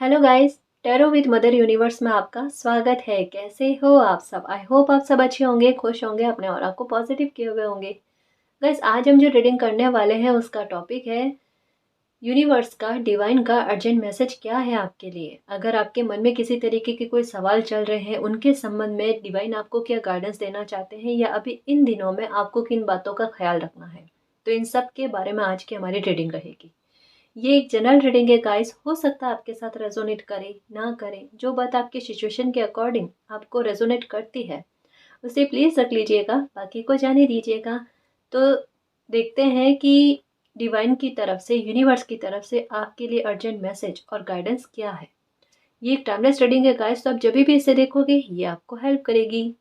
Hello guys, tarot with mother universe में आपका स्वागत है। कैसे हो आप सब? आई होप आप सब अच्छे होंगे, खुश होंगे, अपने ऑरा को पॉजिटिव किए हुए होंगे। गाइस, आज हम जो रीडिंग करने वाले हैं उसका टॉपिक है यूनिवर्स का, डिवाइन का अर्जेंट मैसेज क्या है आपके लिए। अगर आपके मन में किसी तरीके के कोई सवाल चल रहे हैं, उनके संबंध में डिवाइन आपको क्या गाइडेंस देना चाहते हैं, या अभी इन दिनों में आपको किन बातों का ख्याल रखना है, तो इन सब के बारे में आज की हमारी रीडिंग रहेगी। ये एक जनरल रीडिंग है गाइस, हो सकता है आपके साथ रेजोनेट करे ना करे। जो बात आपकी सिचुएशन के अकॉर्डिंग आपको रेजोनेट करती है उसे प्लीज रख लीजिएगा, बाकी को जाने दीजिएगा। तो देखते हैं कि डिवाइन की तरफ से, यूनिवर्स की तरफ से आपके लिए अर्जेंट मैसेज और गाइडेंस क्या है। ये एक टाइमलेस रीडिंग है गाइस, तो आप जब भी इसे देखोगे ये आपको हेल्प करेगी।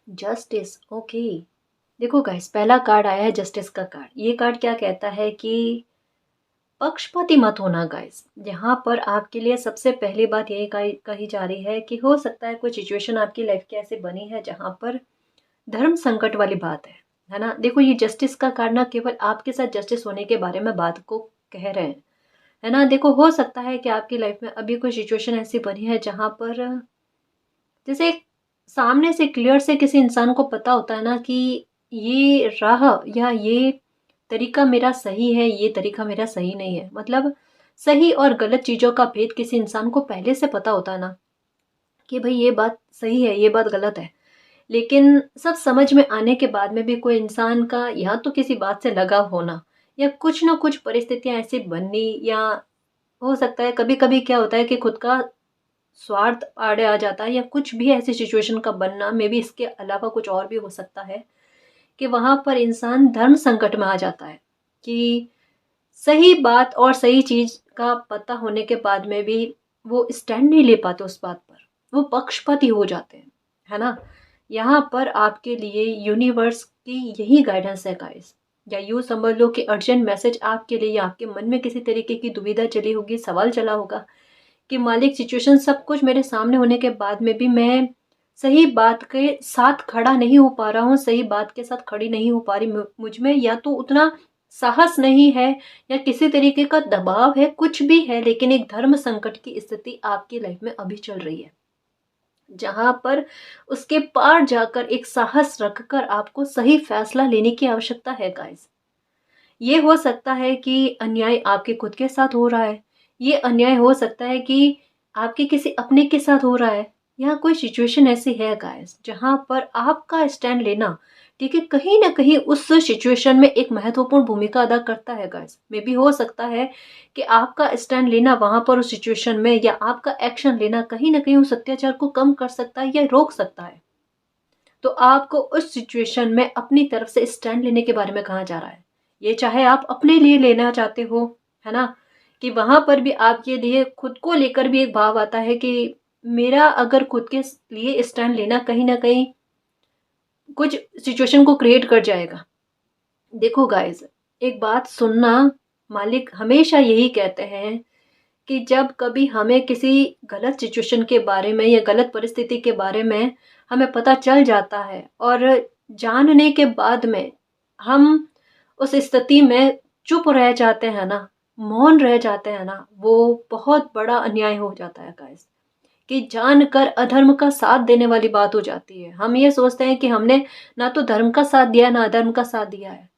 Justice, okay. देखो गाइस, पहला कार्ड आया है जस्टिस का कार्ड। ये कार्ड क्या कहता है कि पक्षपाती मत होना गाइस। यहाँ पर आपके लिए सबसे पहली बात यही कही जा रही है कि हो सकता है कोई सिचुएशन आपकी लाइफ की ऐसे बनी है जहाँ पर धर्म संकट वाली बात है ना। देखो, ये जस्टिस का कार्ड ना केवल आपके साथ जस्टिस होने के बारे में बात को कह रहे हैं, है ना। देखो, हो सकता है कि आपकी लाइफ में अभी कोई सिचुएशन ऐसी बनी है जहाँ पर जैसे एक सामने से क्लियर से किसी इंसान को पता होता है ना कि ये राह या ये तरीका मेरा सही है, ये तरीका मेरा सही नहीं है। मतलब सही और गलत चीज़ों का भेद किसी इंसान को पहले से पता होता है ना, कि भाई ये बात सही है, ये बात गलत है। लेकिन सब समझ में आने के बाद में भी कोई इंसान का या तो किसी बात से लगाव होना, या कुछ ना कुछ परिस्थितियां ऐसी बननी, या हो सकता है कभी कभी क्या होता है कि खुद का स्वार्थ आड़े आ जाता है, या कुछ भी ऐसी सिचुएशन का बनना, मे बी इसके अलावा कुछ और भी हो सकता है कि वहां पर इंसान धर्म संकट में आ जाता है कि सही बात और सही चीज का पता होने के बाद में भी वो स्टैंड नहीं ले पाते उस बात पर, वो पक्षपाती हो जाते हैं, है ना। यहाँ पर आपके लिए यूनिवर्स की यही गाइडेंस है गाइस, या यूँ समझ लो कि अर्जेंट मैसेज आपके लिए, या आपके मन में किसी तरीके की दुविधा चली होगी, सवाल चला होगा कि मालिक, सिचुएशन सब कुछ मेरे सामने होने के बाद में भी मैं सही बात के साथ खड़ा नहीं हो पा रहा हूँ, सही बात के साथ खड़ी नहीं हो पा रही। मुझ में या तो उतना साहस नहीं है, या किसी तरीके का दबाव है, कुछ भी है, लेकिन एक धर्म संकट की स्थिति आपकी लाइफ में अभी चल रही है, जहां पर उसके पार जाकर एक साहस रखकर आपको सही फैसला लेने की आवश्यकता है गाइस। ये हो सकता है कि अन्याय आपके खुद के साथ हो रहा है, ये अन्याय हो सकता है कि आपके किसी अपने के साथ हो रहा है, या कोई सिचुएशन ऐसी है गाइस जहां पर आपका स्टैंड लेना, ठीक है, कहीं ना कहीं उस सिचुएशन में एक महत्वपूर्ण भूमिका अदा करता है गाइस। मे भी हो सकता है कि आपका स्टैंड लेना वहां पर उस सिचुएशन में, या आपका एक्शन लेना कहीं ना कहीं उस अत्याचार को कम कर सकता है या रोक सकता है। तो आपको उस सिचुएशन में अपनी तरफ से स्टैंड लेने के बारे में कहा जा रहा है। ये चाहे आप अपने लिए लेना चाहते हो, है ना, कि वहां पर भी आपके लिए खुद को लेकर भी एक भाव आता है कि मेरा अगर खुद के लिए स्टैंड लेना कहीं ना कहीं कुछ सिचुएशन को क्रिएट कर जाएगा। देखो गाइस, एक बात सुनना, मालिक हमेशा यही कहते हैं कि जब कभी हमें किसी गलत सिचुएशन के बारे में या गलत परिस्थिति के बारे में हमें पता चल जाता है, और जानने के बाद में हम उस स्थिति में चुप रह जाते हैं ना, मौन रह जाते हैं ना, वो बहुत बड़ा अन्याय हो जाता है गाइस। कि जानकर अधर्म का साथ देने वाली बात हो जाती है। हम ये सोचते हैं कि हमने ना तो धर्म का साथ दिया, ना अधर्म का साथ दिया है,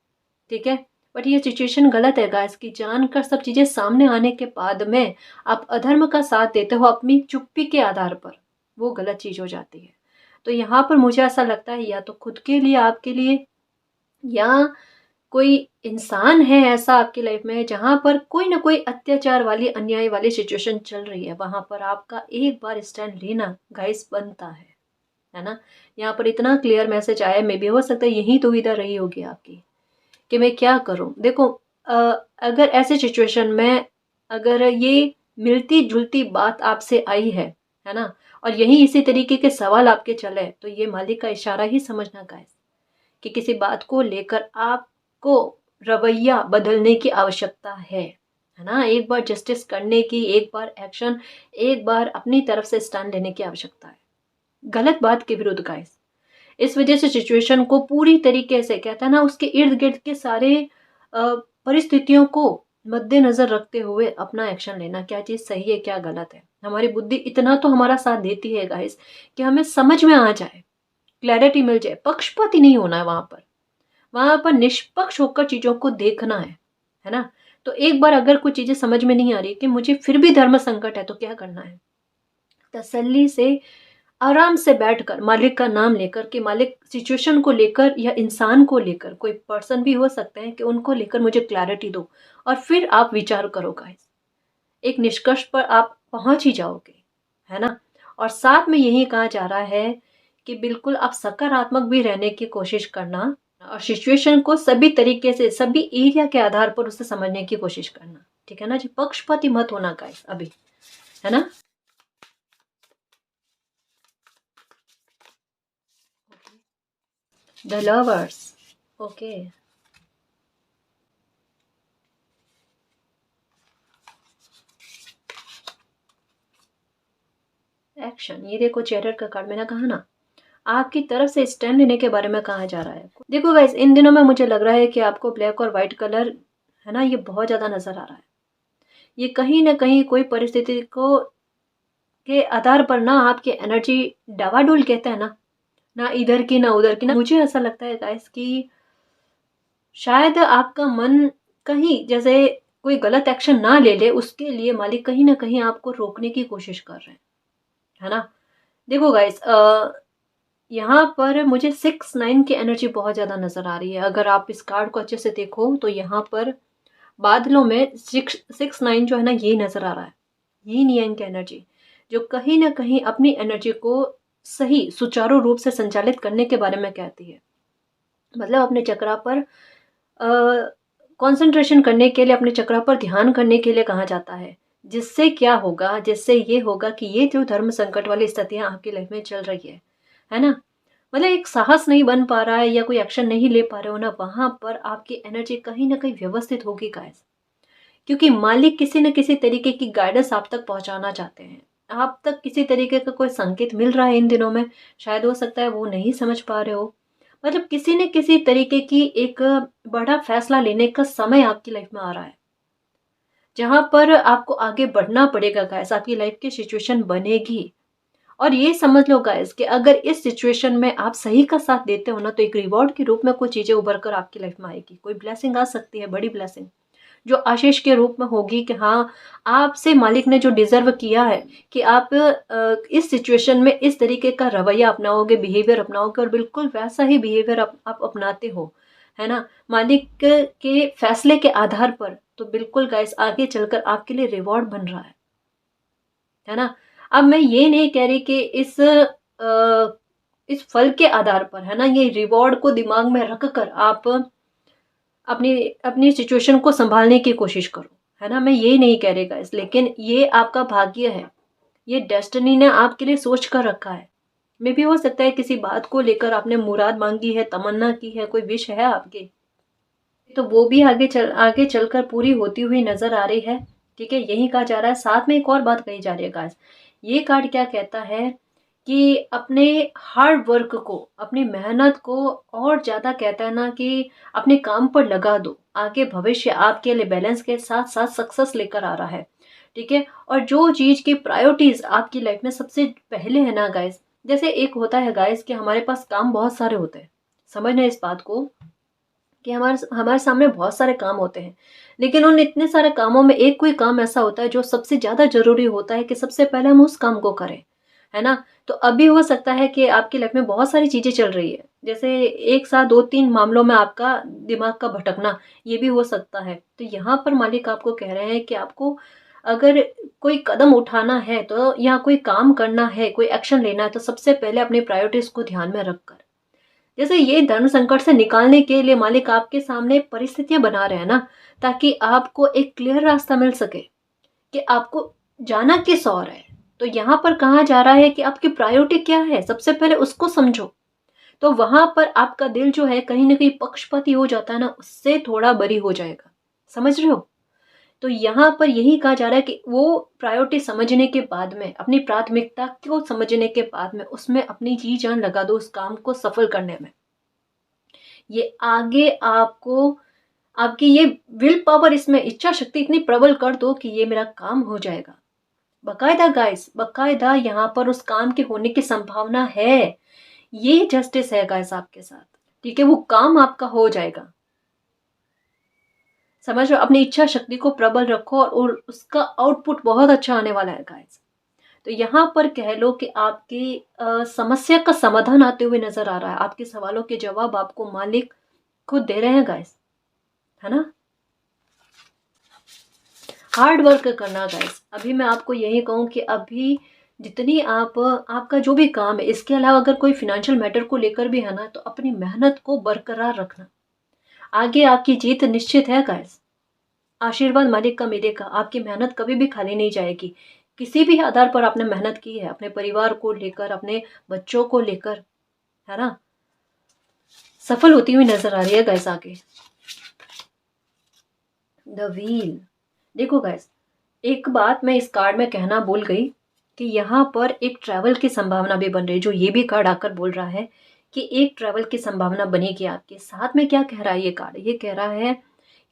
ठीक है। बट ये सिचुएशन गलत है गाइस, कि जानकर सब चीजें सामने आने के बाद में आप अधर्म का साथ देते हो अपनी चुप्पी के आधार पर, वो गलत चीज हो जाती है। तो यहाँ पर मुझे ऐसा लगता है, या तो खुद के लिए, आपके लिए, या कोई इंसान है ऐसा आपकी लाइफ में जहां पर कोई ना कोई अत्याचार वाली, अन्याय वाली सिचुएशन चल रही है, वहां पर आपका एक बार स्टैंड लेना गाइस बनता है ना। यहाँ पर इतना क्लियर मैसेज आया, मे भी हो सकता है यही दुविधा रही होगी आपकी कि मैं क्या करूं। देखो, अगर ऐसे सिचुएशन में अगर ये मिलती जुलती बात आपसे आई है ना, और यही इसी तरीके के सवाल आपके चले, तो ये मालिक का इशारा ही समझना गाइस, कि किसी बात को लेकर आपको रवैया बदलने की आवश्यकता है ना। एक बार जस्टिस करने की, एक बार एक्शन, एक बार अपनी तरफ से स्टैंड लेने की आवश्यकता है, गलत बात के विरुद्ध गाइस। इस वजह से सिचुएशन को पूरी तरीके से, कहता है ना, उसके इर्द गिर्द के सारे परिस्थितियों को मद्देनजर रखते हुए अपना एक्शन लेना, क्या चीज़ सही है क्या गलत है। हमारी बुद्धि इतना तो हमारा साथ देती है गाइस कि हमें समझ में आ जाए, क्लैरिटी मिल जाए। पक्षपाती नहीं होना है वहां पर, वहां पर निष्पक्ष होकर चीजों को देखना है ना। तो एक बार अगर कुछ चीजें समझ में नहीं आ रही कि मुझे फिर भी धर्म संकट है, तो क्या करना है, तसल्ली से आराम से बैठकर मालिक का नाम लेकर कि मालिक सिचुएशन को लेकर या इंसान को लेकर, कोई पर्सन भी हो सकते हैं, कि उनको लेकर मुझे क्लैरिटी दो, और फिर आप विचार करो गाइस। एक निष्कर्ष पर आप पहुंच ही जाओगे, है ना। और साथ में यही कहा जा रहा है कि बिल्कुल आप सकारात्मक भी रहने की कोशिश करना, और सिचुएशन को सभी तरीके से, सभी एरिया के आधार पर उसे समझने की कोशिश करना, ठीक है ना जी। पक्षपाती मत होना गाइस अभी, है ना। The lovers, okay. एक्शन, ये देखो चैरियट का कार्ड, मैंने कहा ना, आपकी तरफ से स्टैंड लेने के बारे में कहा जा रहा है। देखो गाइस, इन दिनों में मुझे लग रहा है कि आपको ब्लैक और व्हाइट कलर, है ना, ये बहुत ज्यादा नजर आ रहा है। ये कहीं ना कहीं कोई परिस्थिति को के आधार पर ना आपकी एनर्जी डावाडोल, कहते हैं ना, ना इधर की ना उधर की ना। मुझे ऐसा लगता है गाइस कि शायद आपका मन कहीं, जैसे कोई गलत एक्शन ना ले ले, उसके लिए मालिक कहीं ना कहीं आपको रोकने की कोशिश कर रहे हैं, है ना। देखो गाइस, यहाँ पर मुझे 6-9 की एनर्जी बहुत ज़्यादा नज़र आ रही है। अगर आप इस कार्ड को अच्छे से देखो तो यहाँ पर बादलों में 6-9 जो है ना, ये नज़र आ रहा है। यही नियंग की एनर्जी, जो कहीं ना कहीं अपनी एनर्जी को सही सुचारू रूप से संचालित करने के बारे में कहती है। मतलब अपने चक्रा पर कंसंट्रेशन करने के लिए, अपने चक्रा पर ध्यान करने के लिए कहा जाता है। जिससे क्या होगा, जिससे ये होगा कि ये जो धर्म संकट वाली स्थितियां आपकी लाइफ में चल रही है ना, मतलब एक साहस नहीं बन पा रहा है या कोई एक्शन नहीं ले पा रहे हो ना, वहां पर आपकी एनर्जी कहीं ना कहीं व्यवस्थित होगी गाइस। क्योंकि मालिक किसी न किसी तरीके की गाइडेंस आप तक पहुंचाना चाहते हैं। आप तक किसी तरीके का कोई संकेत मिल रहा है इन दिनों में, शायद हो सकता है वो नहीं समझ पा रहे हो। मतलब किसी न किसी तरीके की एक बड़ा फैसला लेने का समय आपकी लाइफ में आ रहा है, जहां पर आपको आगे बढ़ना पड़ेगा गाइस। आपकी लाइफ की सिचुएशन बनेगी, और ये समझ लो गाइस कि अगर इस सिचुएशन में आप सही का साथ देते हो ना, तो एक रिवॉर्ड के रूप में कुछ चीजें उभर कर आपकी लाइफ में आएगी। कोई ब्लेसिंग आ सकती है, बड़ी ब्लेसिंग, जो आशीष के रूप में होगी कि हाँ, आपसे मालिक ने जो डिजर्व किया है कि आप इस सिचुएशन में इस तरीके का रवैया अपनाओगे, बिहेवियर अपनाओगे, और बिल्कुल वैसा ही बिहेवियर आप अपनाते हो, है ना, मालिक के फैसले के आधार पर। तो बिल्कुल गाइस, आगे चलकर आपके लिए रिवॉर्ड बन रहा है ना। अब मैं ये नहीं कह रही कि इस फल के आधार पर, है ना, ये रिवॉर्ड को दिमाग में रख कर आप अपनी अपनी सिचुएशन को संभालने की कोशिश करो, है ना। मैं ये नहीं कह रही गाइस, लेकिन ये आपका भाग्य है, ये डेस्टिनी ने आपके लिए सोच कर रखा है। मे भी हो सकता है किसी बात को लेकर आपने मुराद मांगी है, तमन्ना की है, कोई विश है आपकी, तो वो भी आगे चलकर पूरी होती हुई नजर आ रही है, ठीक है। यही कहा जा रहा है। साथ में एक और बात कही जा रही है गाइस। ये कार्ड क्या कहता है कि अपने हार्ड वर्क को, अपनी मेहनत को और ज्यादा, कहता है ना, कि अपने काम पर लगा दो। आगे भविष्य आपके लिए बैलेंस के साथ साथ सक्सेस लेकर आ रहा है, ठीक है। और जो चीज की प्रायोरिटीज आपकी लाइफ में सबसे पहले है ना गाइस, जैसे एक होता है गाइस कि हमारे पास काम बहुत सारे होते हैं, समझना इस बात को, कि हमारे हमारे सामने बहुत सारे काम होते हैं, लेकिन उन इतने सारे कामों में एक कोई काम ऐसा होता है जो सबसे ज्यादा जरूरी होता है कि सबसे पहले हम उस काम को करें, है ना। तो अभी हो सकता है कि आपकी लाइफ में बहुत सारी चीजें चल रही है, जैसे एक साथ 2-3 मामलों में आपका दिमाग का भटकना, ये भी हो सकता है। तो यहाँ पर मालिक आपको कह रहे हैं कि आपको अगर कोई कदम उठाना है, तो या कोई काम करना है, कोई एक्शन लेना है, तो सबसे पहले अपनी प्रायोरिटीज को ध्यान में रखकर, जैसे ये धर्म संकट से निकालने के लिए मालिक आपके सामने परिस्थितियां बना रहे हैं ना, ताकि आपको एक क्लियर रास्ता मिल सके कि आपको जाना किस ओर है। तो यहाँ पर कहा जा रहा है कि आपकी प्रायोरिटी क्या है, सबसे पहले उसको समझो। तो वहां पर आपका दिल जो है कहीं ना कहीं पक्षपाती हो जाता है ना, उससे थोड़ा बरी हो जाएगा। समझ रहे हो? तो यहाँ पर यही कहा जा रहा है कि वो प्रायोरिटी समझने के बाद में, अपनी प्राथमिकता को समझने के बाद में उसमें अपनी जी जान लगा दो उस काम को सफल करने में। ये आगे आपको, आपकी ये विल पावर, इसमें इच्छा शक्ति इतनी प्रबल कर दो कि ये मेरा काम हो जाएगा। बकायदा गाइस, बकायदा यहाँ पर उस काम के होने की संभावना है। ये जस्टिस है गाइस आपके साथ। ठीक है, वो काम आपका हो जाएगा। समझ रहे हो? अपनी इच्छा शक्ति को प्रबल रखो और उसका आउटपुट बहुत अच्छा आने वाला है गाइस। तो यहाँ पर कह लो कि आपकी समस्या का समाधान आते हुए नजर आ रहा है। आपके सवालों के जवाब आपको मालिक खुद दे रहे हैं गाइस, है ना? हार्ड वर्क करना गाइस। अभी मैं आपको यही कहूँ कि अभी जितनी आपका जो भी काम है, इसके अलावा अगर कोई फिनेंशियल मैटर को लेकर भी है ना, तो अपनी मेहनत को बरकरार रखना। आगे आपकी जीत निश्चित है गाइस। आशीर्वाद मालिक का मिलेगा। आपकी मेहनत कभी भी खाली नहीं जाएगी। किसी भी आधार पर आपने मेहनत की है, अपने परिवार को लेकर, अपने बच्चों को लेकर, है ना, सफल होती हुई नजर आ रही है गाइस आगे। The wheel. देखो गाइस, एक बात मैं इस कार्ड में कहना भूल गई कि यहाँ पर एक ट्रैवल की संभावना भी बन रही है। जो ये भी कार्ड आकर बोल रहा है कि एक ट्रैवल की संभावना बनेगी आपके साथ में। क्या कह रहा है ये कार्ड? ये कह रहा है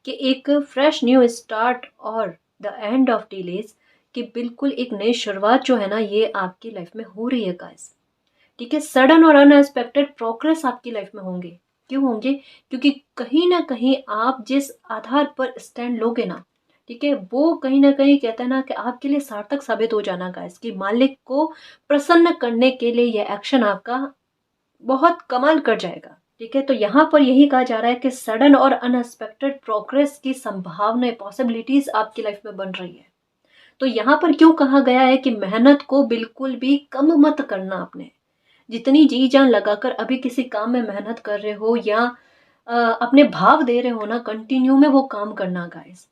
कि एक फ्रेश न्यू स्टार्ट और द एंड ऑफ डिलेज, कि बिल्कुल एक नई शुरुआत जो है ना, ये आपकी लाइफ में हो रही है गाइस। ठीक है, सडन और अनएक्सपेक्टेड प्रोग्रेस आपकी लाइफ में होंगे। क्यों होंगे? क्योंकि कहीं ना कहीं आप जिस आधार पर स्टैंड लोगे ना, ठीक है, वो कहीं ना कहीं कहता है ना कि आपके लिए सार्थक साबित हो जाना गाइस। कि मालिक को प्रसन्न करने के लिए यह एक्शन आपका बहुत कमाल कर जाएगा। ठीक है, तो यहाँ पर यही कहा जा रहा है कि सडन और अनएक्सपेक्टेड प्रोग्रेस की संभावनाएं, पॉसिबिलिटीज आपकी लाइफ में बन रही है। तो यहाँ पर क्यों कहा गया है कि मेहनत को बिल्कुल भी कम मत करना। आपने जितनी जी जान लगाकर अभी किसी काम में मेहनत कर रहे हो या अपने भाव दे रहे हो ना, कंटिन्यू में वो काम करना गाइस।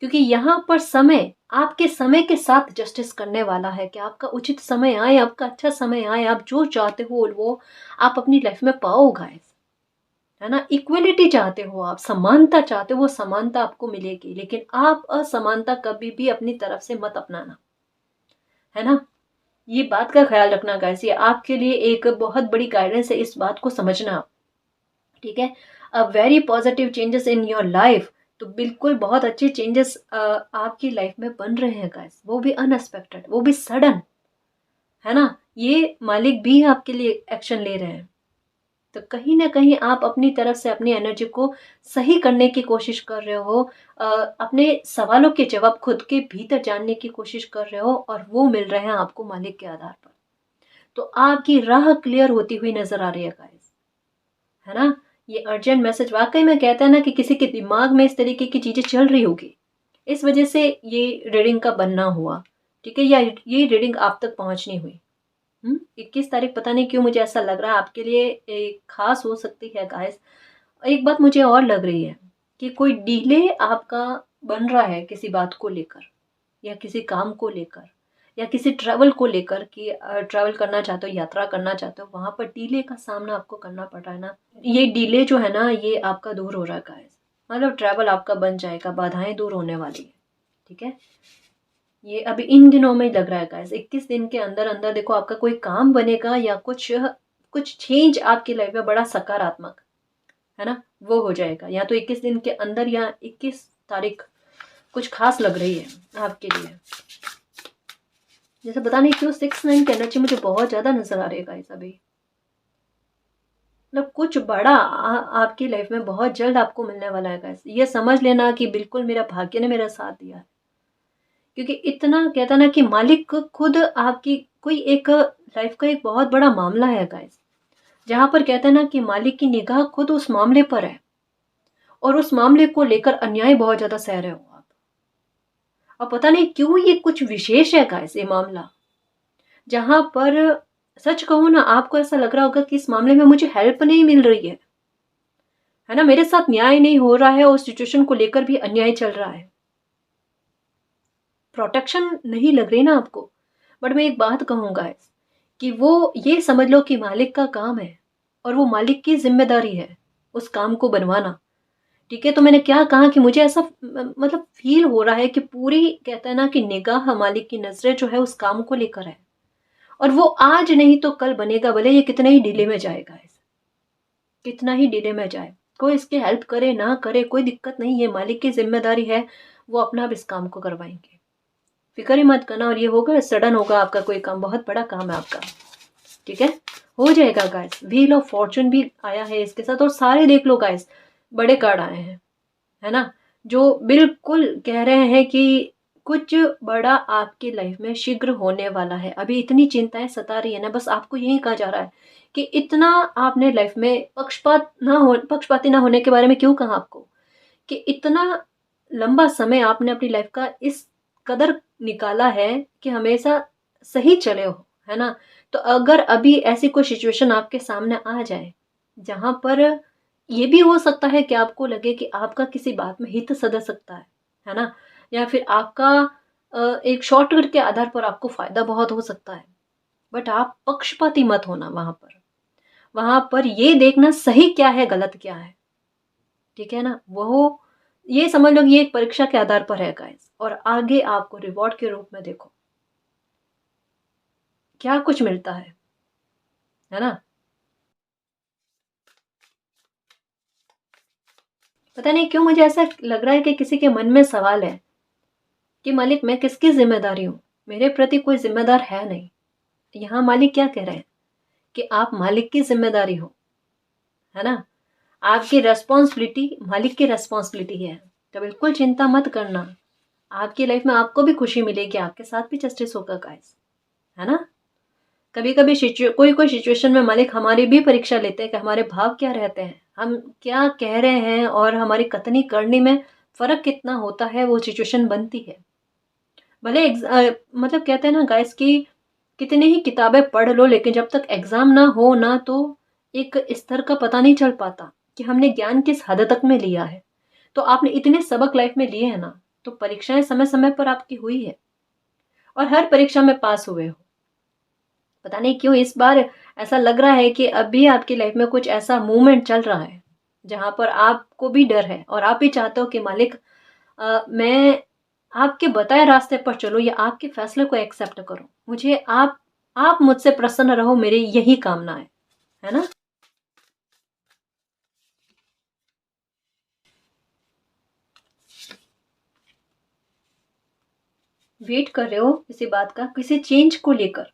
क्योंकि यहाँ पर समय आपके समय के साथ जस्टिस करने वाला है कि आपका उचित समय आए, आपका अच्छा समय आए, आप जो चाहते हो वो आप अपनी लाइफ में पाओ गाइस, है ना। इक्वलिटी चाहते हो आप, समानता चाहते हो, वो समानता आपको मिलेगी। लेकिन आप असमानता कभी भी अपनी तरफ से मत अपनाना, है ना। ये बात का ख्याल रखना गाइस। ये आपके लिए एक बहुत बड़ी गाइडेंस है, इस बात को समझना आप। ठीक है, a very positive changes in your life. तो बिल्कुल बहुत अच्छे चेंजेस आपकी लाइफ में बन रहे हैं गाइस, वो भी अनएक्सपेक्टेड, वो भी सडन, है ना। ये मालिक भी आपके लिए एक्शन ले रहे हैं। तो कहीं ना कहीं आप अपनी तरफ से अपनी एनर्जी को सही करने की कोशिश कर रहे हो। अपने सवालों के जवाब खुद के भीतर जानने की कोशिश कर रहे हो, और वो मिल रहे हैं आपको मालिक के आधार पर। तो आपकी राह क्लियर होती हुई नजर आ रही है गाइस, है ना। ये अर्जेंट मैसेज वाकई में कहता है ना कि किसी के दिमाग में इस तरीके की चीजें चल रही होगी, इस वजह से ये रीडिंग का बनना हुआ। ठीक है, या ये रीडिंग आप तक पहुंचनी हुई। 21 तारीख, पता नहीं क्यों मुझे ऐसा लग रहा है आपके लिए एक खास हो सकती है गाइस। एक बात मुझे और लग रही है कि कोई डिले आपका बन रहा है किसी बात को लेकर, या किसी काम को लेकर, या किसी ट्रैवल को लेकर, कि ट्रैवल करना चाहते हो, यात्रा करना चाहते हो, वहां पर डिले का सामना आपको करना पड़ रहा है ना। ये डिले जो है ना, ये आपका दूर हो रहा है गाइस। मतलब ट्रैवल आपका बन जाएगा, बाधाएं दूर होने वाली है। ठीक है, ये अभी इन दिनों में लग रहा है गाइस। 21 दिन के अंदर अंदर देखो आपका कोई काम बनेगा, या कुछ कुछ चेंज आपकी लाइफ में बड़ा सकारात्मक, है ना, वो हो जाएगा। या तो 21 दिन के अंदर, या 21 तारीख कुछ खास लग रही है आपके लिए। जैसे पता नहीं क्यों 6-9 की एनर्जी मुझे बहुत ज्यादा नजर आ रही है गाइस अभी। मतलब कुछ बड़ा आपकी लाइफ में बहुत जल्द आपको मिलने वाला है गाइस। ये समझ लेना कि बिल्कुल मेरा भाग्य ने मेरा साथ दिया है। क्योंकि इतना कहता ना कि मालिक खुद आपकी कोई एक लाइफ का एक बहुत बड़ा मामला है गाइस, जहां पर कहता है ना कि मालिक की निगाह खुद उस मामले पर है, और उस मामले को लेकर अन्याय बहुत ज्यादा सह रहे हो आप। और पता नहीं क्यों ये कुछ विशेष है गाइस ये मामला, जहां पर सच कहूं ना, आपको ऐसा लग रहा होगा कि इस मामले में मुझे हेल्प नहीं मिल रही है ना, मेरे साथ न्याय नहीं हो रहा है, और सिचुएशन को लेकर भी अन्याय चल रहा है, प्रोटेक्शन नहीं लग रही ना आपको। बट मैं एक बात कहूंगा कि वो ये समझ लो कि मालिक का काम है और वो मालिक की ज़िम्मेदारी है उस काम को बनवाना। ठीक है, तो मैंने क्या कहा कि मुझे ऐसा मतलब फ़ील हो रहा है कि पूरी कहते हैं ना कि निगाह मालिक की नज़रें जो है उस काम को लेकर है, और वो आज नहीं तो कल बनेगा, भले ये कितने ही डिले में जाएगा, कितना ही डिले में जाए। कोई इसकी हेल्प करे ना करे कोई दिक्कत नहीं है, मालिक की ज़िम्मेदारी है, वो अपना अब इस काम को करवाएँगे। फ़िक्र ही मत करना, और ये होगा सडन होगा आपका कोई काम, बहुत बड़ा काम है आपका। ठीक है? हो जाएगा गाइस। व्हील ऑफ फॉर्च्यून भी आया है इसके साथ, और सारे देख लो गाइस, बड़े कार्ड आए हैं, है ना? जो बिल्कुल कह रहे हैं कि कुछ बड़ा आपकी लाइफ में शीघ्र होने वाला है। अभी इतनी चिंताएँ सता रही है ना, बस आपको यही कहा जा रहा है कि इतना आपने लाइफ में पक्षपाती ना होने के बारे में क्यों कहा आपको? कि इतना लंबा समय आपने अपनी लाइफ का इस कदर निकाला है कि हमेशा सही चले हो, है ना? तो अगर अभी ऐसी कोई सिचुएशन आपके सामने आ जाए, जहाँ पर ये भी हो सकता है कि आपको लगे कि आपका किसी बात में हित सध सकता है ना? या फिर आपका एक शॉर्टकट के आधार पर आपको फ़ायदा बहुत हो सकता है। बट आप पक्षपाती मत होना वहाँ पर। वहाँ पर ये देखना सही क्या है, गलत क्या है। ठीक है ना? वो ये समझ लो कि ये एक परीक्षा के आधार पर है गाइस, और आगे आपको रिवॉर्ड के रूप में देखो, क्या कुछ मिलता है ना? पता नहीं क्यों मुझे ऐसा लग रहा है कि किसी के मन में सवाल है कि मालिक मैं किसकी ज़िम्मेदारी हूँ? मेरे प्रति कोई ज़िम्मेदार है नहीं। यहाँ मालिक क्या कह रहे हैं कि आप मालिक की ज़िम्मेदारी हो, है ना? आपकी रिस्पॉन्सिबिलिटी मालिक की रिस्पॉन्सिबिलिटी है। तो बिल्कुल चिंता मत करना। आपकी लाइफ में आपको भी खुशी मिलेगी, आपके साथ भी जस्टिस होगा गाइस, है ना? कभी-कभी कोई-कोई सिचुएशन में मालिक हमारी भी परीक्षा लेते हैं कि हमारे भाव क्या रहते हैं, हम क्या कह रहे हैं और हमारी कथनी करनी में फ़र्क कितना होता है, वो सिचुएशन बनती है। भले मतलब कहते हैं ना गाइस कि कितनी ही किताबें पढ़ लो, लेकिन जब तक एग्ज़ाम ना हो ना, तो एक स्तर का पता नहीं चल पाता कि हमने ज्ञान किस हद तक में लिया है। तो आपने इतने सबक लाइफ में लिए हैं ना, तो परीक्षाएँ समय-समय पर आपकी हुई है, और हर परीक्षा में पास हुए हो। पता नहीं क्यों इस बार ऐसा लग रहा है कि अभी आपकी लाइफ में कुछ ऐसा मूवमेंट चल रहा है, जहाँ पर आपको भी डर है और आप भी चाहते हो कि मालिक मैं आपके बताए रास्ते पर चलूँ या आपके फैसले को एक्सेप्ट करूँ। मुझे आप मुझसे प्रसन्न रहो, मेरी यही कामना है ना? वेट कर रहे हो किसी बात का, किसी चेंज को लेकर,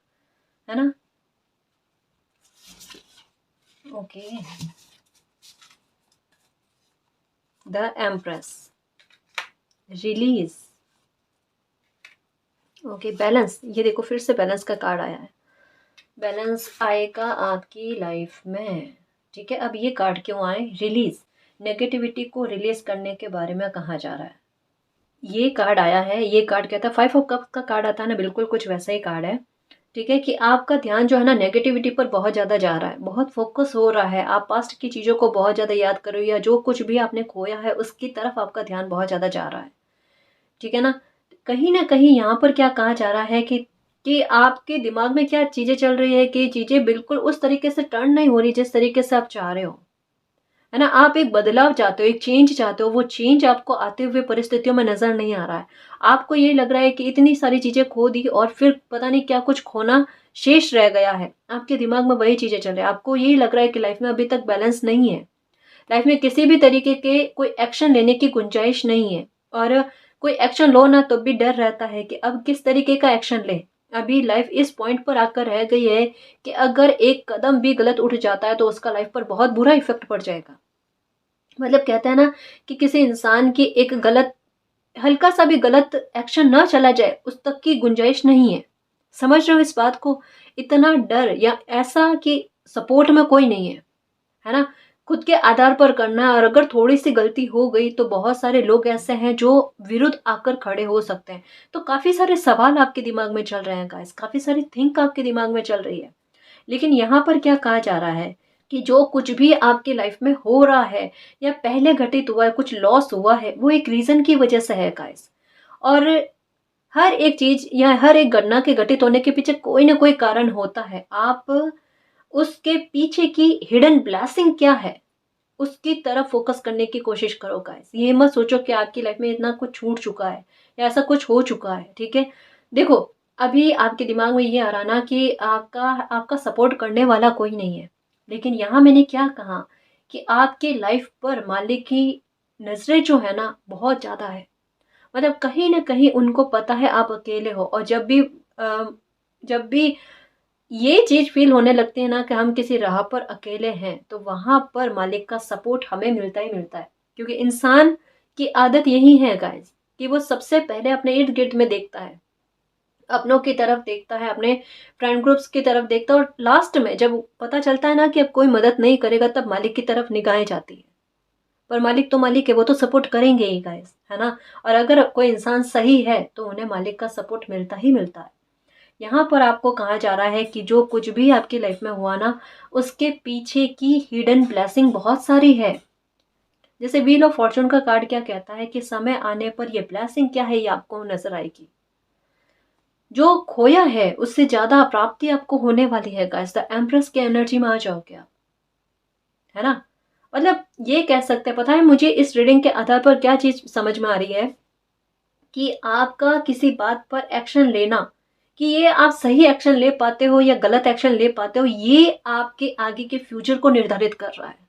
है ना? Okay, the empress, release, okay, balance. ये देखो फिर से बैलेंस का कार्ड आया है। बैलेंस आएगा आपकी लाइफ में। ठीक है, अब ये कार्ड क्यों आए? रिलीज, नेगेटिविटी को रिलीज करने के बारे में कहा जा रहा है। ये कार्ड आया है, ये कार्ड कहता है, 5 ऑफ कप्स का कार्ड आता है ना, बिल्कुल कुछ वैसा ही कार्ड है। ठीक है, कि आपका ध्यान जो है ना नेगेटिविटी पर बहुत ज़्यादा जा रहा है, बहुत फोकस हो रहा है, आप पास्ट की चीज़ों को बहुत ज़्यादा याद कर रहे हो, या जो कुछ भी आपने खोया है उसकी तरफ आपका ध्यान बहुत ज़्यादा जा रहा है। ठीक है ना? कहीं न कहीं यहाँ पर क्या कहा जा रहा है कि आपके दिमाग में क्या चीज़ें चल रही है कि चीज़ें बिल्कुल उस तरीके से टर्न नहीं हो रही जिस तरीके से आप चाह रहे हो। है ना? आप एक बदलाव चाहते हो, एक चेंज चाहते हो, वो चेंज आपको आते हुए परिस्थितियों में नज़र नहीं आ रहा है। आपको ये लग रहा है कि इतनी सारी चीज़ें खो दी और फिर पता नहीं क्या कुछ खोना शेष रह गया है। आपके दिमाग में वही चीज़ें चल रही हैं। आपको यही लग रहा है कि लाइफ़ में अभी तक बैलेंस नहीं है। लाइफ में किसी भी तरीके के कोई एक्शन लेने की गुंजाइश नहीं है, और कोई एक्शन लो ना तो भी डर रहता है कि अब किस तरीके का एक्शन लें। अभी लाइफ इस पॉइंट पर आकर रह गई है कि अगर एक कदम भी गलत उठ जाता है तो उसका लाइफ पर बहुत बुरा इफेक्ट पड़ जाएगा। मतलब कहते हैं ना कि किसी इंसान की एक गलत, हल्का सा भी गलत एक्शन ना चला जाए उस तक की गुंजाइश नहीं है। समझ रहे हो इस बात को? इतना डर, या ऐसा कि सपोर्ट में कोई नहीं है ना? खुद के आधार पर करना है, और अगर थोड़ी-सी गलती हो गई तो बहुत सारे लोग ऐसे हैं जो विरुद्ध आकर खड़े हो सकते हैं। तो काफ़ी सारे सवाल आपके दिमाग में चल रहे हैं गाइस, काफ़ी सारी थिंक आपके दिमाग में चल रही है। लेकिन यहाँ पर क्या कहा जा रहा है कि जो कुछ भी आपकी लाइफ में हो रहा है या पहले घटित हुआ है, कुछ लॉस हुआ है, वो एक रीज़न की वजह से है गाइस। और हर एक चीज़ या हर एक घटना के घटित होने के पीछे कोई ना कोई कारण होता है। आप उसके पीछे की हिडन ब्लेसिंग क्या है, उसकी तरफ फोकस करने की कोशिश करो गाइस। ये मत सोचो कि आपकी लाइफ में इतना कुछ छूट चुका है या ऐसा कुछ हो चुका है, ठीक है। देखो, अभी आपके दिमाग में ये आ रहा ना कि आपका आपका सपोर्ट करने वाला कोई नहीं है, लेकिन यहाँ मैंने क्या कहा कि आपके लाइफ पर मालिक की नजरें जो है ना बहुत ज्यादा है। मतलब कहीं ना कहीं उनको पता है आप अकेले हो, और जब भी ये चीज फील होने लगती है ना कि हम किसी राह पर अकेले हैं, तो वहां पर मालिक का सपोर्ट हमें मिलता ही मिलता है। क्योंकि इंसान की आदत यही है गाइस कि वो सबसे पहले अपने इर्द गिर्द में देखता है, अपनों की तरफ देखता है, अपने फ्रेंड ग्रुप्स की तरफ देखता है, और लास्ट में जब पता चलता है ना कि अब कोई मदद नहीं करेगा, तब मालिक की तरफ निगाहें जाती है। पर मालिक तो मालिक है, वो तो सपोर्ट करेंगे ही गाइस, है ना। और अगर कोई इंसान सही है तो उन्हें मालिक का सपोर्ट मिलता ही मिलता है। यहाँ पर आपको कहा जा रहा है कि जो कुछ भी आपकी लाइफ में हुआ ना, उसके पीछे की हिडन ब्लेसिंग बहुत सारी है। जैसे व्हील ऑफ फॉर्चून का कार्ड क्या कहता है कि समय आने पर ये ब्लेसिंग क्या है ये आपको नजर आएगी। जो खोया है उससे ज्यादा प्राप्ति आपको होने वाली है गाइस। द एम्प्रेस के एनर्जी में आ जाओगे आप, है ना। मतलब ये कह सकते हैं, पता है मुझे इस रीडिंग के आधार पर क्या चीज समझ में आ रही है कि आपका किसी बात पर एक्शन लेना, कि ये आप सही एक्शन ले पाते हो या गलत एक्शन ले पाते हो, ये आपके आगे के फ्यूचर को निर्धारित कर रहा है।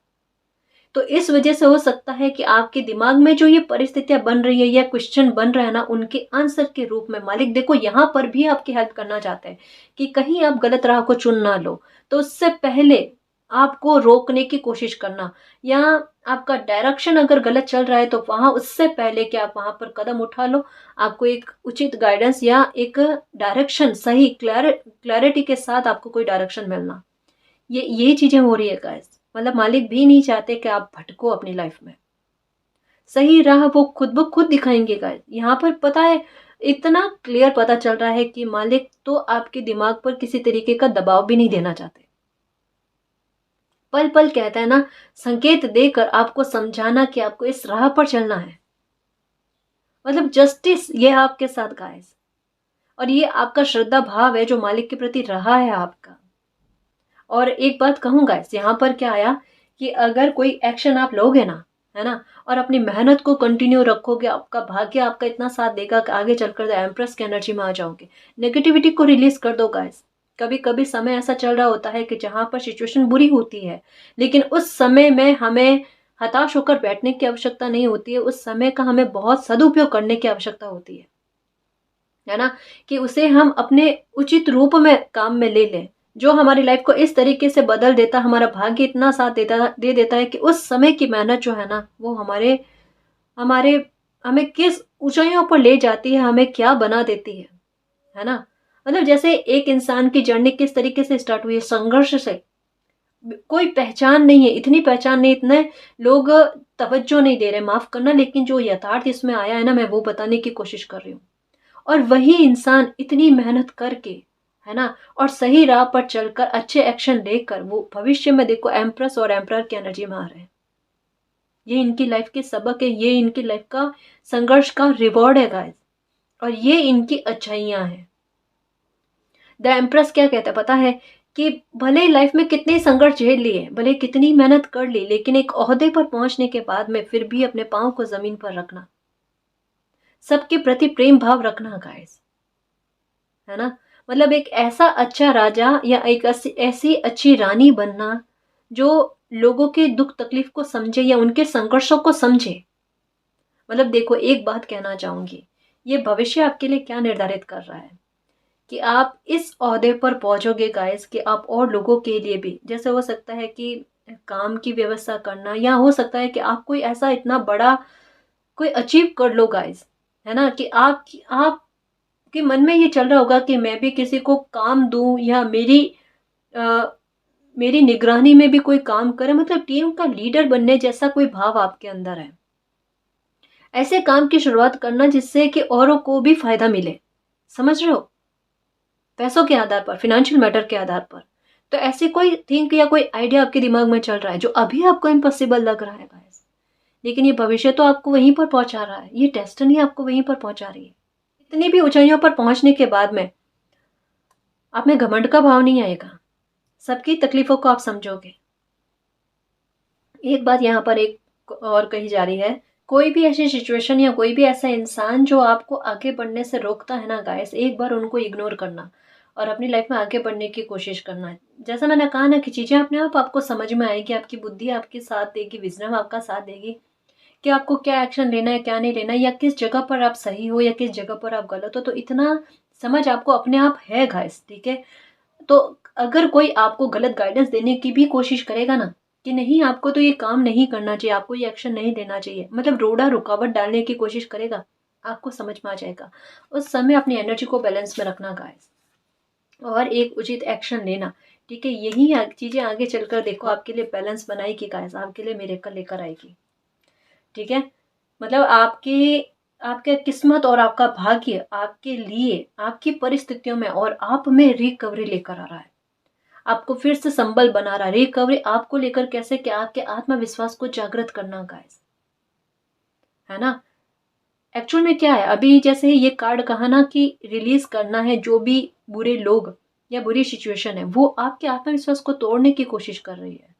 तो इस वजह से हो सकता है कि आपके दिमाग में जो ये परिस्थितियां बन रही है या क्वेश्चन बन रहा है ना, उनके आंसर के रूप में मालिक देखो यहाँ पर भी आपकी हेल्प करना चाहते हैं कि कहीं आप गलत राह को चुन ना लो। तो उससे पहले आपको रोकने की कोशिश करना, या आपका डायरेक्शन अगर गलत चल रहा है तो वहां उससे पहले कि आप वहां पर कदम उठा लो, आपको एक उचित गाइडेंस या एक डायरेक्शन, सही क्लैरिटी के साथ आपको कोई डायरेक्शन मिलना। ये चीजें हो रही है गाइस। मतलब मालिक भी नहीं चाहते कि आप भटको अपनी लाइफ में। सही राह वो खुद ब खुद दिखाएंगे गाइस। यहाँ पर पता है, इतना क्लियर पता चल रहा है कि मालिक तो आपके दिमाग पर किसी तरीके का दबाव भी नहीं देना चाहते। पल पल कहता है ना, संकेत देकर आपको समझाना कि आपको इस राह पर चलना है। मतलब जस्टिस ये आपके साथ गाइस, और ये आपका श्रद्धा भाव है जो मालिक के प्रति रहा है आपका। और एक बात कहूंगा इस यहाँ पर क्या आया कि अगर कोई एक्शन आप लोगे ना, है ना, और अपनी मेहनत को कंटिन्यू रखोगे, आपका भाग्य आपका इतना साथ देगा कि आगे चलकर द एम्प्रेस की एनर्जी में आ जाओगे। नेगेटिविटी को रिलीज कर दो गाइस। कभी कभी समय ऐसा चल रहा होता है कि जहां पर सिचुएशन बुरी होती है, लेकिन उस समय में हमें हताश होकर बैठने की आवश्यकता नहीं होती है। उस समय का हमें बहुत सदुपयोग करने की आवश्यकता होती है ना, कि उसे हम अपने उचित रूप में काम में ले लें, जो हमारी लाइफ को इस तरीके से बदल देता, हमारा भाग्य इतना साथ दे देता है कि उस समय की मेहनत जो है ना, वो हमारे हमारे हमें किस ऊंचाइयों पर ले जाती है, हमें क्या बना देती है ना। मतलब जैसे एक इंसान की जर्नी किस तरीके से स्टार्ट हुई है, संघर्ष से। कोई पहचान नहीं है, इतनी पहचान नहीं, इतने लोग तवज्जो नहीं दे रहे, माफ करना, लेकिन जो यथार्थ इसमें आया है ना, मैं वो बताने की कोशिश कर रही हूँ। और वही इंसान इतनी मेहनत करके, है ना, और सही राह पर चलकर अच्छे एक्शन लेकर वो भविष्य में देखो एम्प्रेस और एम्परर की एनर्जी में आ रहे हैं। ये इनकी लाइफ के सबक है, ये इनकी लाइफ का संघर्ष का रिवॉर्ड है गाइस, और ये इनकी अच्छाइयां हैं। द एम्प्रेस क्या कहता है पता है, कि भले लाइफ में कितने संघर्ष झेल लिए, भले कितनी मेहनत कर ली, लेकिन एक ओहदे पर पहुंचने के बाद में फिर भी अपने पांव को जमीन पर रखना, सबके प्रति प्रेम भाव रखना गाइस, है ना। मतलब एक ऐसा अच्छा राजा या एक ऐसी अच्छी रानी बनना जो लोगों के दुख तकलीफ को समझे या उनके संघर्षों को समझे। मतलब देखो, एक बात कहना चाहूंगी, ये भविष्य आपके लिए क्या निर्धारित कर रहा है कि आप इस ओहदे पर पहुंचोगे गाइस, कि आप और लोगों के लिए भी, जैसे हो सकता है कि काम की व्यवस्था करना, या हो सकता है कि आप कोई ऐसा इतना बड़ा कोई अचीव कर लो गाइस, है ना, कि आप कि मन में ये चल रहा होगा कि मैं भी किसी को काम दूं, या आ, मेरी निगरानी में भी कोई काम करे, मतलब टीम का लीडर बनने जैसा कोई भाव आपके अंदर है। ऐसे काम की शुरुआत करना जिससे कि औरों को भी फायदा मिले, समझ रहे हो, पैसों के आधार पर, फाइनेंशियल मैटर के आधार पर। तो ऐसे कोई थिंक या कोई आइडिया आपके दिमाग में चल रहा है जो अभी आपको इम्पॉसिबल लग रहा है गाइस, लेकिन ये भविष्य तो आपको वहीं पर पहुंचा रहा है, ये डेस्टिनी आपको वहीं पर पहुंचा रही है। इतनी भी ऊंचाइयों पर पहुंचने के बाद में आप में घमंड का भाव नहीं आएगा, सबकी तकलीफ़ों को आप समझोगे। एक बात यहाँ पर एक और कही जा रही है, कोई भी ऐसी सिचुएशन या कोई भी ऐसा इंसान जो आपको आगे बढ़ने से रोकता है ना गाइस, एक बार उनको इग्नोर करना और अपनी लाइफ में आगे बढ़ने की कोशिश करना है। जैसा मैंने कहा ना कि चीज़ें अपने आप आपको समझ में आएगी, आपकी बुद्धि आपके साथ देगी, विज़डम आपका साथ देगी कि आपको क्या एक्शन लेना है, क्या नहीं लेना है, या किस जगह पर आप सही हो या किस जगह पर आप गलत हो। तो इतना समझ आपको अपने आप है गाइस, ठीक है? तो अगर कोई आपको गलत गाइडेंस देने की भी कोशिश करेगा ना कि नहीं आपको तो ये काम नहीं करना चाहिए, आपको ये एक्शन नहीं लेना चाहिए, मतलब रोड़ा रुकावट डालने की कोशिश करेगा, आपको समझ में आ जाएगा। उस समय अपनी एनर्जी को बैलेंस में रखना गाइस और एक उचित एक्शन लेना, ठीक है? यही चीज़ें आगे चलकर देखो आपके लिए बैलेंस बनाएगी गाइस, आपके लिए मिरेकल लेकर आएगी, ठीक है? मतलब आपकी आपके किस्मत और आपका भाग्य आपके लिए, आपकी परिस्थितियों में और आप में रिकवरी लेकर आ रहा है। आपको फिर से संबल बना रहा है। रिकवरी आपको लेकर कैसे कि आपके आत्मविश्वास को जागृत करना गाइस, है ना? एक्चुअल में क्या है, अभी जैसे ये कार्ड कहा ना कि रिलीज करना है जो भी बुरे लोग या बुरी सिचुएशन है, वो आपके आत्मविश्वास को तोड़ने की कोशिश कर रही है।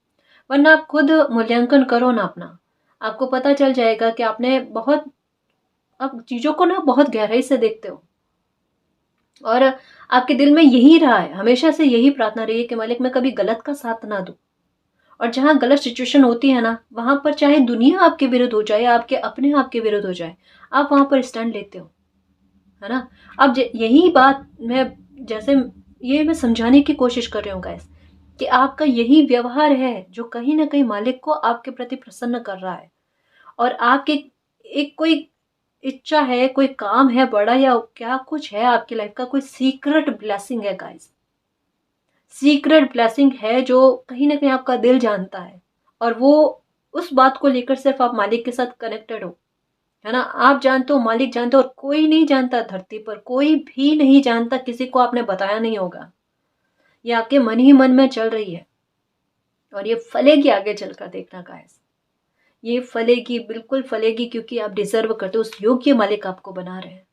वरना आप खुद मूल्यांकन करो ना अपना, आपको पता चल जाएगा कि आपने बहुत, अब चीजों को ना बहुत गहराई से देखते हो और आपके दिल में यही रहा है, हमेशा से यही प्रार्थना रही है कि मालिक मैं कभी गलत का साथ ना दूं। और जहाँ गलत सिचुएशन होती है ना, वहां पर चाहे दुनिया आपके विरुद्ध हो जाए, आपके अपने आपके विरुद्ध हो जाए, आप वहां पर स्टैंड लेते हो, है ना? अब यही बात मैं, जैसे ये मैं समझाने की कोशिश कर रही हूँ गाइस कि आपका यही व्यवहार है जो कहीं ना कहीं मालिक को आपके प्रति प्रसन्न कर रहा है और आपके एक कोई इच्छा है, कोई काम है बड़ा या क्या कुछ है आपकी लाइफ का, कोई सीक्रेट ब्लेसिंग है गाइस, सीक्रेट ब्लेसिंग है जो कहीं ना कहीं आपका दिल जानता है और वो उस बात को लेकर सिर्फ आप मालिक के साथ कनेक्टेड हो, है ना? आप जानते हो, मालिक जानते हो, और कोई नहीं जानता धरती पर, कोई भी नहीं जानता, किसी को आपने बताया नहीं होगा, ये आपके मन ही मन में चल रही है और ये फलेगी आगे चलकर, देखना गाइस, ये फलेगी, बिल्कुल फलेगी, क्योंकि आप डिजर्व करते हो, उस योग्य मालिक आपको बना रहे हैं।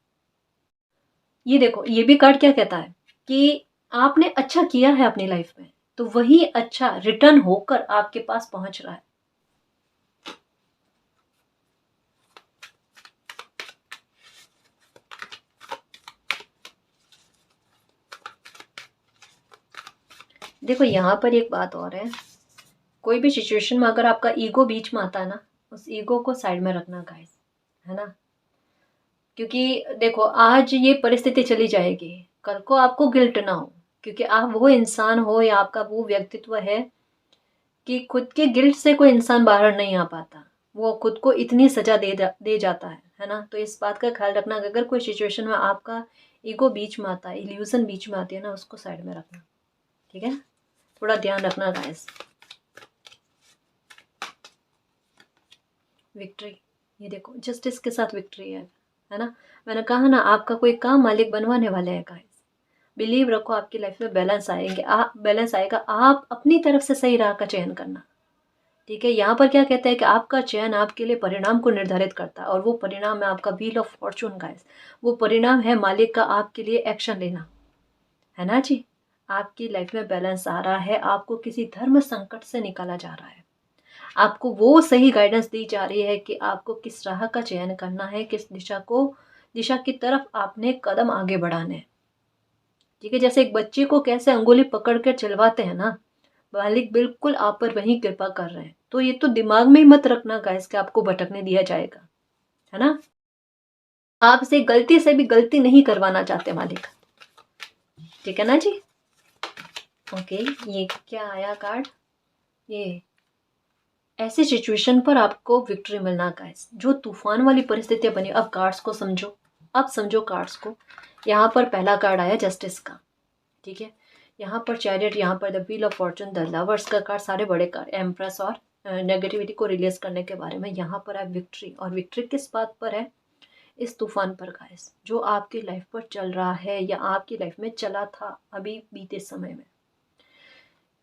ये देखो, ये भी कार्ड क्या कहता है कि आपने अच्छा किया है अपनी लाइफ में, तो वही अच्छा रिटर्न होकर आपके पास पहुंच रहा है। देखो यहाँ पर एक बात और है, कोई भी सिचुएशन में अगर आपका ईगो बीच में आता है ना, उस ईगो को साइड में रखना गाइस, है ना? क्योंकि देखो आज ये परिस्थिति चली जाएगी, कल को आपको गिल्ट ना हो, क्योंकि आप वो इंसान हो या आपका वो व्यक्तित्व है कि खुद के गिल्ट से कोई इंसान बाहर नहीं आ पाता, वो खुद को इतनी सजा दे जाता है ना? तो इस बात का ख्याल रखना, अगर कोई सिचुएशन में आपका ईगो बीच में आता है, इल्यूजन बीच में आती है ना, उसको साइड में रखना, ठीक है? थोड़ा ध्यान रखना गाइस। विक्ट्री, ये देखो जस्टिस के साथ विक्ट्री है ना? मैंने कहा ना आपका कोई काम मालिक बनवाने वाले हैं गाइस, बिलीव रखो आपकी लाइफ में बैलेंस आएंगे, बैलेंस आएगा, आप अपनी तरफ से सही राह का चयन करना, ठीक है? यहाँ पर क्या कहते हैं कि आपका चयन आपके लिए परिणाम को निर्धारित करता है और वो परिणाम है आपका व्हील ऑफ फॉर्चून गाइस, वो परिणाम है मालिक का आपके लिए एक्शन लेना, है ना जी? आपकी लाइफ में बैलेंस आ रहा है, आपको किसी धर्म संकट से निकाला जा रहा है, आपको वो सही गाइडेंस दी जा रही है कि आपको किस राह का चयन करना है, किस दिशा की तरफ आपने कदम आगे बढ़ाने हैं, ठीक है? जैसे एक बच्चे को कैसे अंगुली पकड़ कर चलवाते हैं ना, मालिक बिल्कुल आप पर वही कृपा कर रहे हैं। तो ये तो दिमाग में ही मत रखना गाइस कि आपको भटकने दिया जाएगा, है ना? आपसे गलती से भी गलती नहीं करवाना चाहते मालिक, ठीक है ना जी? ओके, ये क्या आया कार्ड? ये ऐसी सिचुएशन पर आपको विक्ट्री मिलना गाइस, जो तूफान वाली परिस्थितियां बनी। अब कार्ड्स को समझो, अब समझो कार्ड्स को। यहाँ पर पहला कार्ड आया जस्टिस का, ठीक है? यहाँ पर चैरियट, यहाँ पर the wheel of Fortune, the lovers का कार्ड, सारे बड़े कार्ड, एम्प्रेस और नेगेटिविटी को रिलीज करने के बारे में। यहाँ पर है विक्ट्री, और विक्ट्री किस बात पर है? इस तूफान पर गाइस, जो आपकी लाइफ पर चल रहा है या आपकी लाइफ में चला था अभी बीते समय में।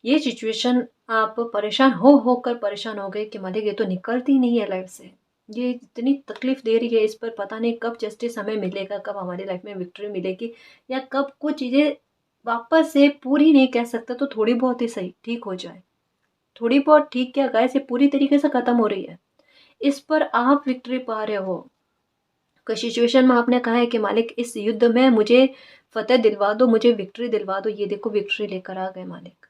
ये सिचुएशन आप परेशान होकर परेशान हो गए कि मालिक ये तो निकलती नहीं है लाइफ से, ये इतनी तकलीफ दे रही है, इस पर पता नहीं कब जस्टिस हमें मिलेगा, कब हमारी लाइफ में विक्ट्री मिलेगी, या कब कुछ चीज़ें वापस से पूरी नहीं कह सकता तो थोड़ी बहुत ही सही ठीक हो जाए। थोड़ी बहुत ठीक क्या गाइस, ये पूरी तरीके से खत्म हो रही है। इस पर आप विक्ट्री पा रहे हो। कोई सिचुएशन में आपने कहा है कि मालिक इस युद्ध में मुझे फतेह दिलवा दो, मुझे विक्ट्री दिलवा दो, ये देखो विक्ट्री लेकर आ गए मालिक।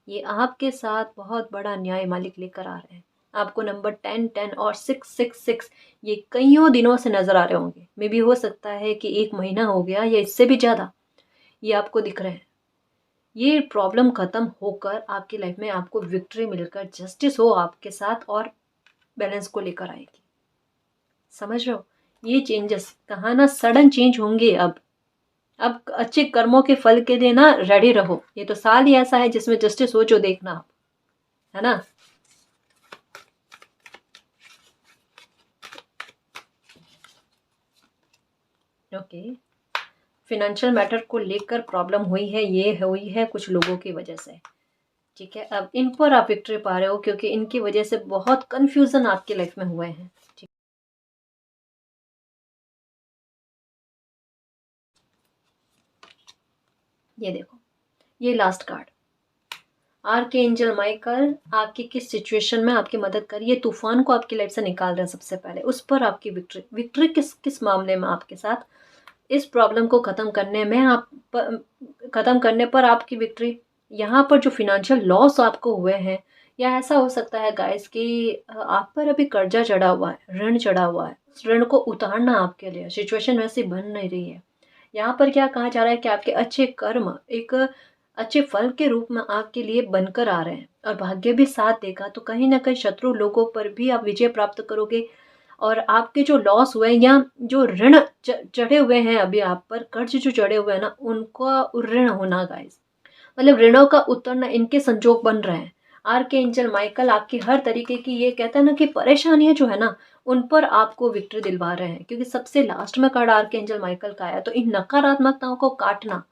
ये आपके साथ बहुत बड़ा न्याय मालिक लेकर आ रहे हैं। आपको नंबर 10 10 और 6 6 6 ये कईयों दिनों से नजर आ रहे होंगे। मे भी हो सकता है कि 1 महीना हो गया या इससे भी ज्यादा ये आपको दिख रहे हैं। ये प्रॉब्लम खत्म होकर आपकी लाइफ में आपको विक्ट्री मिलकर जस्टिस हो आपके साथ और बैलेंस को लेकर आएगी। समझ रहे हो? ये चेंजेस कहाँ ना सडन चेंज होंगे अब अच्छे कर्मों के फल के लिए ना रेडी रहो। ये तो साल ही ऐसा है जिसमें जस्टिस हो, जो देखना आप, है ना। ओके, फिनेंशियल मैटर को लेकर प्रॉब्लम हुई है, ये हुई है कुछ लोगों की वजह से। ठीक है, अब इन पर आप विक्ट्री पा रहे हो क्योंकि इनकी वजह से बहुत कंफ्यूजन आपकी लाइफ में हुए हैं। ठीक, ये देखो, ये लास्ट कार्ड, आर्कएंजल माइकल आपकी किस सिचुएशन में आपकी मदद कर, ये तूफान को आपकी लाइफ से निकाल रहे हैं सबसे पहले, उस पर आपकी विक्ट्री। विक्ट्री किस किस मामले में आपके साथ, इस प्रॉब्लम को खत्म करने में खत्म करने पर आपकी विक्ट्री। यहाँ पर जो फिनेंशियल लॉस आपको हुए हैं, या ऐसा हो सकता है गाइस कि आप पर अभी कर्जा चढ़ा हुआ है, ऋण चढ़ा हुआ है, उस ऋण को उतारना आपके लिए सिचुएशन वैसी बन नहीं रही है। यहाँ पर क्या कहा जा रहा है कि आपके अच्छे कर्म एक अच्छे फल के रूप में आपके लिए बनकर आ रहे हैं और भाग्य भी साथ देगा, तो कहीं ना कहीं शत्रु लोगों पर भी आप विजय प्राप्त करोगे। और आपके जो लॉस हुए हैं या जो ऋण चढ़े हुए हैं, अभी आप पर कर्ज जो चढ़े हुए हैं ना, उनका ऋण होना गाइस, मतलब ऋणों का उतरना, इनके संजोग बन रहे हैं। आर्क एंजल माइकल आपकी हर तरीके की, ये कहता है ना कि परेशानियां जो है ना, उन पर आपको विक्ट्री दिलवा रहे हैं, क्योंकि सबसे लास्ट में कार्ड आर्क एंजल माइकल का आया। तो इन नकारात्मकताओं को काटना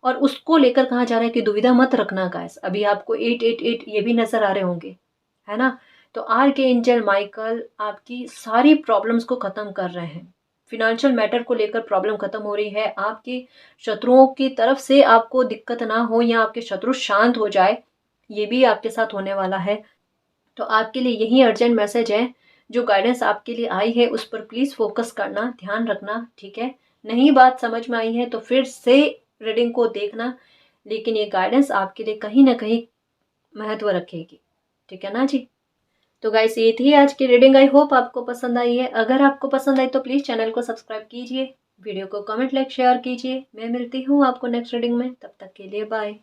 और उसको लेकर कहा जा रहा है कि दुविधा मत रखना गाइस। अभी आपको 8 8 8 ये भी नजर आ रहे होंगे, है ना। तो आर्क एंजल माइकल आपकी सारी प्रॉब्लम्स को खत्म कर रहे हैं। फिनेंशियल मैटर को लेकर प्रॉब्लम खत्म हो रही है। आपके शत्रुओं की तरफ से आपको दिक्कत ना हो या आपके शत्रु शांत हो जाए, ये भी आपके साथ होने वाला है। तो आपके लिए यही अर्जेंट मैसेज है, जो गाइडेंस आपके लिए आई है उस पर प्लीज फोकस करना, ध्यान रखना। ठीक है, नहीं बात समझ में आई है तो फिर से रीडिंग को देखना, लेकिन ये गाइडेंस आपके लिए कहीं ना कहीं महत्व रखेगी। ठीक है ना जी। तो गाइस, ये थी आज की रीडिंग। आई होप आपको पसंद आई है। अगर आपको पसंद आई तो प्लीज चैनल को सब्सक्राइब कीजिए, वीडियो को कमेंट लाइक शेयर कीजिए। मैं मिलती हूँ आपको नेक्स्ट रीडिंग में, तब तक के लिए बाय।